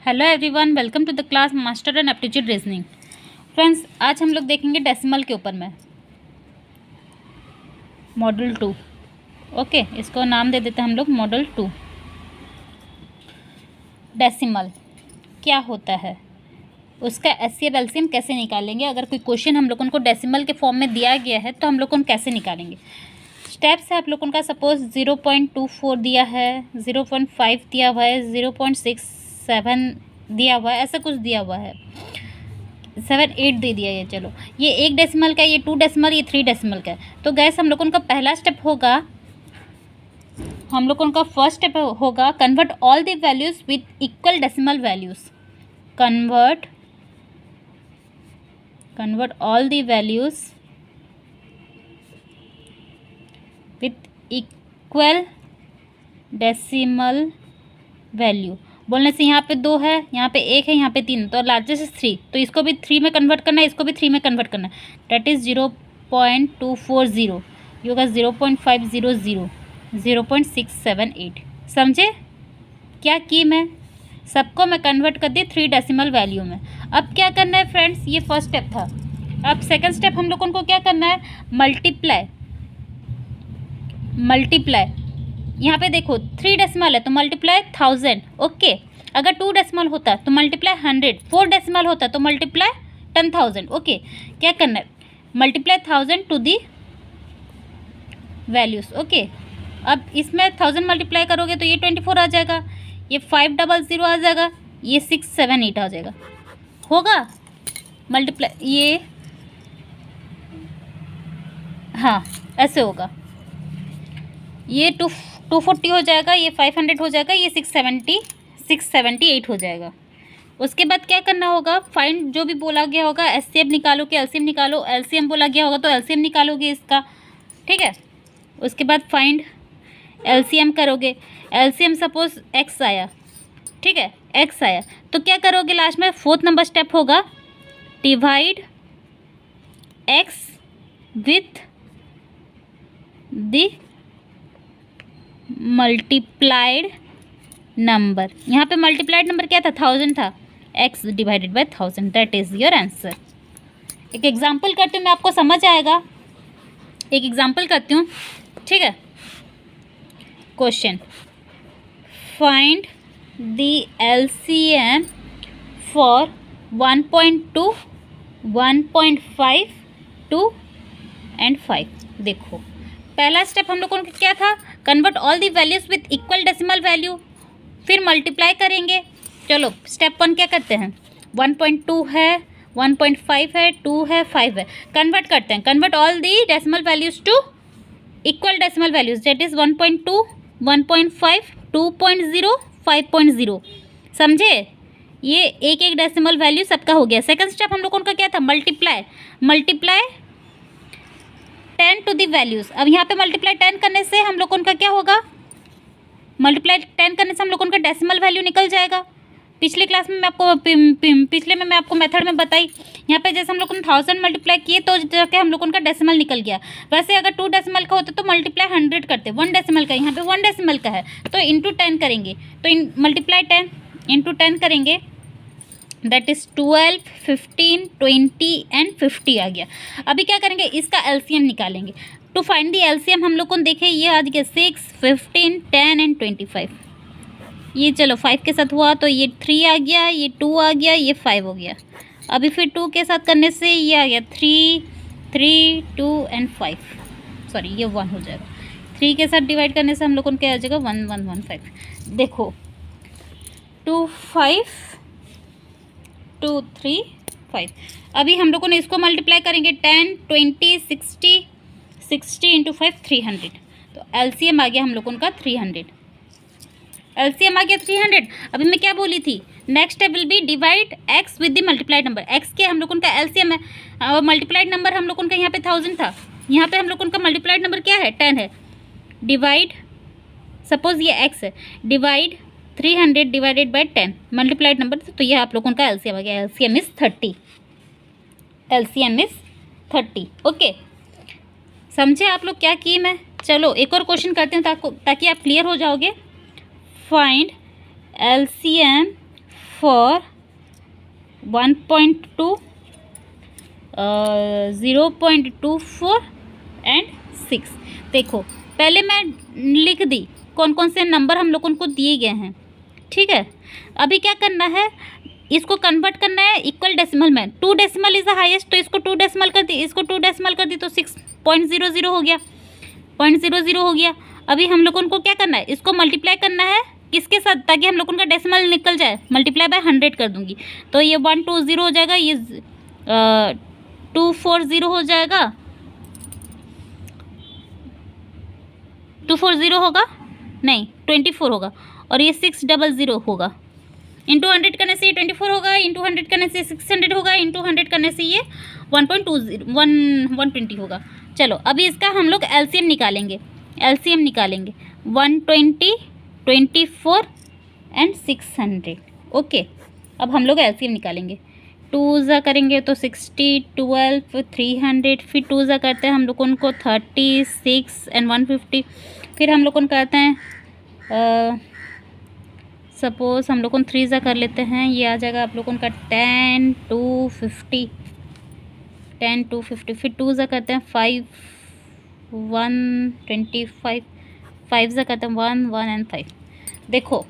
Hello everyone, welcome to the class master and aptitude reasoning. Friends, आज हम लोग देखेंगे डेसिमल के ऊपर में मॉडल 2। ओके, इसको नाम दे देते हैं हम लोग मॉडल 2। डेसिमल क्या होता है, उसका एचसीएफ एलसीएम कैसे निकालेंगे। अगर कोई क्वेश्चन हम लोगों को डेसिमल के फॉर्म में दिया गया है तो हम लोग कैसे निकालेंगे। स्टेप्स है आप लोगों का, सपोज 0.24 दिया है, 0.5 दिया हुआ है, 0.67 दिया हुआ है, ऐसा कुछ दिया हुआ है, 7-8 दे दिया है। चलो, ये 1 डेसिमल का, ये 2 डेसिमल, ये 3 डेसिमल का है। तो गैस हम लोगों का पहला स्टेप होगा, हम लोगों का फर्स्ट स्टेप होगा convert all the values with equal decimal values. Convert all the values with equal decimal value. बोलने से यहाँ पे 2 है, यहाँ पे 1 है, यहाँ पे 3, तो लार्जेस्ट इज 3, तो इसको भी 3 में कन्वर्ट करना है, इसको भी 3 में कन्वर्ट करना है। डेट इज़ 0.240, ये होगा 0.500, 0.678। समझे क्या की मैं सबको मैं कन्वर्ट कर दी 3 डेसिमल वैल्यू में। अब क्या करना है फ्रेंड्स, ये फर्स्ट स्टेप था। अब सेकेंड स्टेप हम लोगों को क्या करना है, मल्टीप्लाई। यहाँ पे देखो 3 डेसिमल है तो मल्टीप्लाई 1000। ओके, अगर 2 डेसिमल होता तो मल्टीप्लाई 100, 4 डेसिमल होता तो मल्टीप्लाई 10,000। ओके, क्या करना है, multiply 1000 to the values. Okay, अब इसमें 1000 मल्टीप्लाई करोगे तो ये 24 आ जाएगा, ये 500 आ जाएगा, ये 678 आ जाएगा। होगा मल्टीप्लाई, ये हाँ ऐसे होगा, ये 240 हो जाएगा, ये 500 हो जाएगा, ये 678 हो जाएगा। उसके बाद क्या करना होगा, फाइंड जो भी बोला गया होगा, एचसीएफ निकालो कि एलसीएम निकालो। एलसीएम बोला गया होगा तो एलसीएम निकालोगे इसका, ठीक है। उसके बाद फाइंड एलसीएम करोगे। एलसीएम सपोज एक्स आया, ठीक है, एक्स आया तो क्या करोगे लास्ट में, 4th नंबर स्टेप होगा, divide x with the multiplied number. यहाँ पे मल्टीप्लाइड नंबर क्या था, 1000 था, x divided by 1000, that is your answer. एक एग्जांपल करती हूँ, मैं आपको समझ आएगा। एक एग्जांपल करती हूँ, ठीक है। Question, find the LCM for 1.2, 1.5, 2 and 5। देखो पहला स्टेप हम लोगों को क्या था, convert all the values with equal decimal value, फिर मल्टीप्लाई करेंगे। चलो स्टेप 1 क्या करते हैं, 1.2 है, 1.5 है, 2 है, 5 है, कन्वर्ट करते हैं। Convert all the decimal values to equal decimal values, that is 1.2, 1.5, 2.0, 5.0। समझे, ये एक एक डेसिमल वैल्यू सबका हो गया। सेकंड स्टेप हम लोगों का क्या था, मल्टीप्लाई 10 टू दी वैल्यूज़। अब यहाँ पे मल्टीप्लाई 10 करने से हम लोगों का क्या होगा, मल्टीप्लाई 10 करने से हम लोगों का डेसिमल वैल्यू निकल जाएगा। पिछली क्लास में मैं आपको पिछले में मैं आपको मेथड में बताई। यहाँ पे जैसे हम लोगों ने 1000 मल्टीप्लाई किए तो जाके हम लोगों का डेसिमल निकल गया। वैसे अगर 2 डेसिमल का होता तो मल्टीप्लाई 100 करते, 1 डेसिमल का, यहाँ पे 1 डेसिमल का है तो इंटू 10 करेंगे, तो मल्टीप्लाई 10 इंटू 10 करेंगे, दैट इज़ 12, 15, 20 एंड 50 आ गया। अभी क्या करेंगे, इसका एलसीएम निकालेंगे। टू फाइंड दी एलसीएम हम लोग को देखे ये आ गया 6, 15, 10 एंड 25। ये चलो 5 के साथ हुआ तो ये 3 आ गया, ये 2 आ गया, ये 5 हो गया। अभी फिर 2 के साथ करने से ये आ गया 3, 3, 2 एंड 5, सॉरी ये 1 हो जाएगा। 3 के साथ डिवाइड करने से हम लोग को क्या आ जाएगा, 1, 1, 1, 5। देखो 2, 5, 2, 3, 5। अभी हम लोगों ने इसको मल्टीप्लाई करेंगे 10, 20, 60 इंटू 5, 300। तो एलसीएम आ गया हम लोगों का 300। एलसीएम आ गया 300। अभी मैं क्या बोली थी, next step will be divide x with the multiplied number. X के हम लोगों का एलसीएम है और मल्टीप्लाइड नंबर हम लोगों का यहाँ पे 1000 था, यहाँ पे हम लोगों का मल्टीप्लाइड नंबर क्या है, 10 है। डिवाइड, सपोज ये एक्स है, divide 300 divided by 10 multiplied number, तो ये आप लोगों का एलसीएम आ गया। LCM is 30, LCM is 30। Okay, समझे आप लोग क्या की मैं। चलो एक और क्वेश्चन करते हैं ताकि आप क्लियर हो जाओगे। Find LCM for 1.2, 0.24 and 6। देखो पहले मैं लिख दी कौन कौन से नंबर हम लोगों को दिए गए हैं, ठीक है। अभी क्या करना है, इसको कन्वर्ट करना है इक्वल डेसिमल में। 2 डेसिमल इज द हाईएस्ट, तो इसको 2 डेसिमल कर दी, इसको 2 डेसिमल कर दी तो 6.00 हो गया, 0.00 हो गया। अभी हम लोगों को क्या करना है, इसको मल्टीप्लाई करना है किसके साथ, ताकि हम लोगों का डेसिमल निकल जाए। मल्टीप्लाई बाय 100 कर दूंगी तो ये 120 हो जाएगा, ये 240 हो जाएगा, 240 होगा नहीं 24 होगा, और ये 600 होगा। इंटू 100 करने से ये 24 होगा, इंटू 100 करने से 600 होगा, इंटू 100 करने से ये 120 होगा। चलो अभी इसका हम लोग एलसीएम निकालेंगे। 120, 24 एंड 600। ओके, अब हम लोग एलसीएम निकालेंगे। 2 ज़ा करेंगे तो 60, 12, 300, फिर 2 ज़ा करते हैं हम लोग उनको 36 एंड 150। फिर हम लोग उन करते हैं सपोज़ हम लोग 3 ज़ा कर लेते हैं, ये आ जाएगा आप लोगों का 10, 250, 10, 250। फिर 2 ज़ा करते हैं 5, 125, 5 ज़ा करते हैं 1, 1 एंड 5। देखो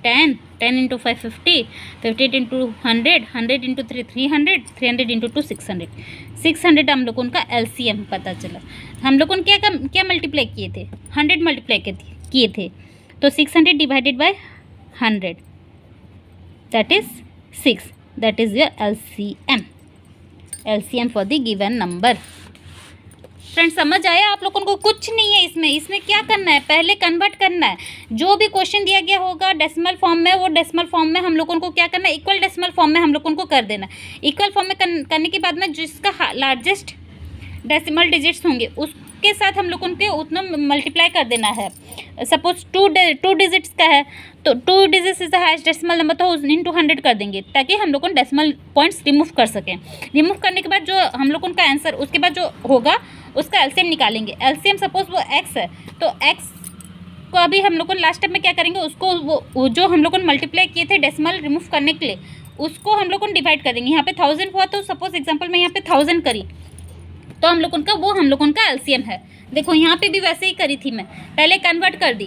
10 इंटू 5 50, 50 इंटू 100, 100 इंटू 3 300, 300 इंटू 2 600। 600 हम लोगों का एलसीएम पता चला। हम लोगों ने क्या मल्टीप्लाई किए थे, 100 मल्टीप्लाई किए थे, तो 600 divided by 100 that is 6, that is your LCM for the given number. Friends समझ आया आप लोगों को? कुछ नहीं है इसमें क्या करना है, पहले कन्वर्ट करना है। जो भी क्वेश्चन दिया गया होगा डेसिमल फॉर्म में, वो डेसिमल फॉर्म में हम लोगों को क्या करना है, इक्वल डेसिमल फॉर्म में हम लोगों को कर देना है। इक्वल फॉर्म में करने के बाद में जिसका लार्जेस्ट डेसिमल डिजिट्स होंगे उसके साथ हम लोगों को उतना मल्टीप्लाई कर देना है। सपोज 2 डिजिट्स का है तो 2 digits is the highest decimal number, तो इंटू 100 कर देंगे ताकि हम लोगों को डेसिमल पॉइंट्स रिमूव कर सकें। रिमूव करने के बाद जो हम लोगों का आंसर उसके बाद जो होगा उसका एलसीएम निकालेंगे। एलसीएम सपोज वो x है, तो x को अभी हम लोगों ने लास्ट टाइम में क्या करेंगे, उसको वो जो हम लोगों ने मल्टीप्लाई किए थे डेसिमल रिमूव करने के लिए, उसको हम लोगों ने डिवाइड कर देंगे। यहाँ पे 1000 हुआ तो सपोज एग्जांपल में यहाँ पे 1000 करी तो हम लोगों का वो हम लोगों का एलसीएम है। देखो यहाँ पे भी वैसे ही करी थी मैं, पहले कन्वर्ट कर दी,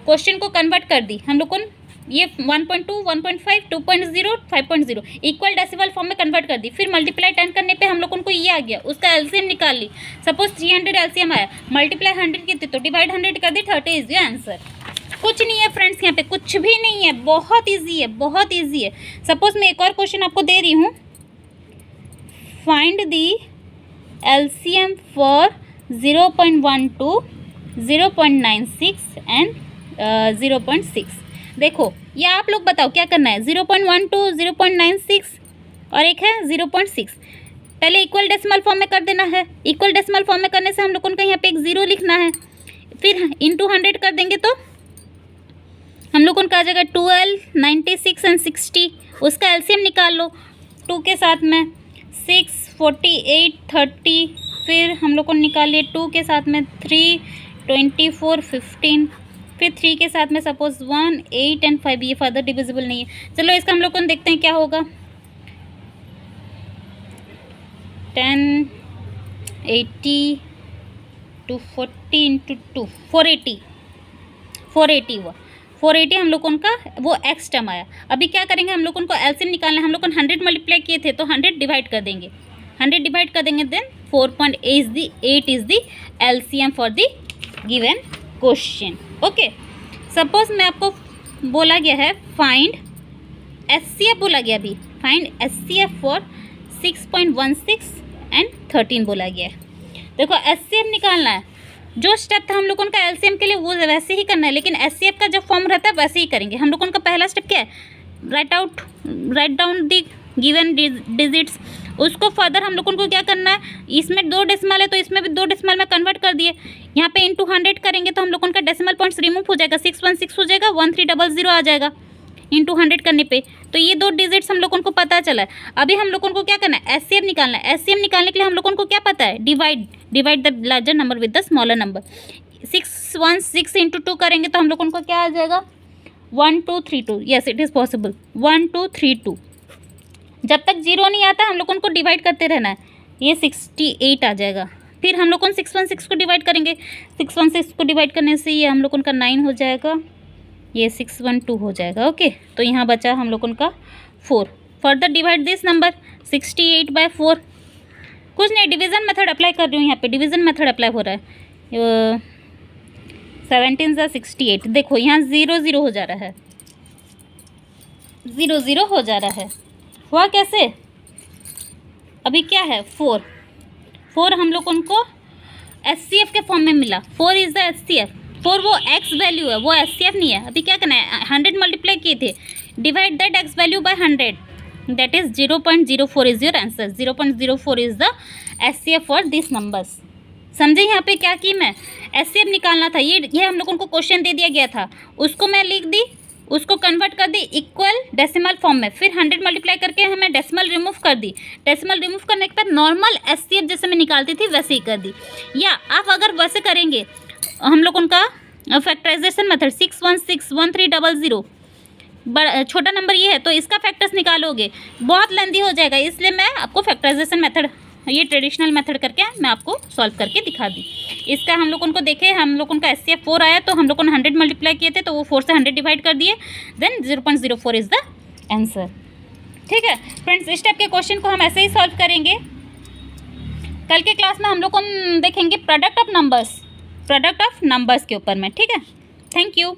क्वेश्चन को कन्वर्ट कर दी हम लोगों ने, ये 1.2, 1.5, 2.0, 5.0 इक्वल डेसिमल फॉर्म में कन्वर्ट कर दी। फिर मल्टीप्लाई 10 करने पे हम लोगों को ये आ गया, उसका एलसीएम निकाल ली। सपोज 300 एलसीएम आया, मल्टीप्लाई 100 की थी तो डिवाइड 100 कर दी, 30 इज योर आंसर। कुछ नहीं है फ्रेंड्स, यहाँ पे कुछ भी नहीं है, बहुत ईजी है, बहुत ईजी है। सपोज मैं एक और क्वेश्चन आपको दे रही हूँ, find the LCM for 0.12, 0.96 and 0.6। देखो ये आप लोग बताओ क्या करना है, 0.12, 0.96 और एक है 0.6। पहले इक्वल डेसिमल फॉर्म में कर देना है। इक्वल डेसिमल फॉर्म में करने से हम लोगों को यहाँ पे एक 0 लिखना है, फिर इंटू 100 कर देंगे तो हम लोगों का आ जाएगा 12, 96 एंड 60। उसका एलसीएम निकाल लो 2 के साथ में, 6, 48, 30। फिर हम लोग को निकाल लिए 2 के साथ में 3, 24, 15। फिर 3 के साथ में सपोज 1, 8 एंड 5। ये फर्दर डिविजिबल नहीं है। चलो इसका हम लोग को देखते हैं क्या होगा। 10, 80, 240 इंटू 2, 480 हुआ। 480 हम लोगों का वो एक्स टर्म आया। अभी क्या करेंगे, हम लोगों को एलसीएम निकालना है। हम लोग 100 मल्टीप्लाई किए थे तो 100 डिवाइड कर देंगे, 100 डिवाइड कर देंगे, then 4.8 is the LCM for the given question. Okay, suppose मैं आपको बोला गया है फाइंड एचसीएफ, बोला गया अभी फाइंड एचसीएफ फॉर 6.16 एंड 13 बोला गया है। देखो एचसीएफ निकालना है, जो स्टेप था हम लोगों का एलसीएम के लिए वो वैसे ही करना है, लेकिन एचसीएफ का जो फॉर्म रहता है वैसे ही करेंगे। हम लोगों का पहला स्टेप क्या है, write down the given digits. उसको फर्दर हम लोगों को क्या करना है, इसमें 2 डेसिमल है तो इसमें भी 2 डेसिमल में कन्वर्ट कर दिए। यहाँ पे इंटू 100 करेंगे तो हम लोगों का डेसिमल पॉइंट्स रिमूव हो जाएगा, 616 हो जाएगा, 1300 आ जाएगा इंटू 100 करने पे। तो ये 2 डिजिट्स हम लोगों को पता चला है। अभी हम लोगों को क्या करना है, एचसीएफ निकालना है। एचसीएफ निकालने के लिए हम लोगों को क्या पता है, divide the larger number with the smaller number. 616 into 2 करेंगे तो हम लोगों को क्या आ जाएगा, 1 2 3 2, यस इट इज़ पॉसिबल, 1 2 3 2। जब तक 0 नहीं आता हम लोग उनको डिवाइड करते रहना है। ये 68 आ जाएगा। फिर हम लोग 616 को डिवाइड करेंगे, 616 को डिवाइड करने से ये हम लोग का 9 हो जाएगा, ये 612 हो जाएगा। ओके, तो यहाँ बचा हम लोग का 4। Further divide this number 68/4। कुछ नहीं, डिवीज़न मेथड अप्लाई कर रही हूँ, यहाँ पे डिवीज़न मेथड अप्लाई हो रहा है। 17 × 68, देखो यहाँ 0 0 हो जा रहा है, 0 0 हो जा रहा है। हुआ कैसे? अभी क्या है 4 हम लोग उनको HCF के फॉर्म में मिला। 4 इज़ द HCF। 4 वो x वैल्यू है, वो HCF नहीं है। अभी क्या करना है, 100 मल्टीप्लाई किए थे, divide that x value by 100, that is 0.04 is your answer. 0.04 is the HCF for this numbers. समझे यहाँ पे क्या की मैं HCF निकालना था। ये हम लोग उनको क्वेश्चन दे दिया गया था, उसको मैं लिख दी, उसको कन्वर्ट कर दी इक्वल डेसिमल फॉर्म में, फिर 100 मल्टीप्लाई करके हमें डेसिमल रिमूव कर दी। डेसिमल रिमूव करने के बाद नॉर्मल HCF जैसे मैं निकालती थी वैसे ही कर दी। या आप अगर वैसे करेंगे, हम लोग उनका फैक्टराइजेशन मेथड 6161300, बड़ा छोटा नंबर ये है तो इसका फैक्टर्स निकालोगे, बहुत लेंदी हो जाएगा, इसलिए मैं आपको फैक्टराइजेशन मेथड, ये ट्रेडिशनल मेथड करके मैं आपको सॉल्व करके दिखा दी। इसका हम लोग उनको देखे, हम लोग उनका HCF 4 आया तो हम लोग 100 मल्टीप्लाई किए थे तो वो 4 से 100 डिवाइड कर दिए, देन 0.04 इज़ द आंसर। ठीक है फ्रेंड्स, इस टाइप के क्वेश्चन को हम ऐसे ही सॉल्व करेंगे। कल के क्लास में हम लोग देखेंगे प्रोडक्ट ऑफ नंबर्स के ऊपर में। ठीक है, थैंक यू।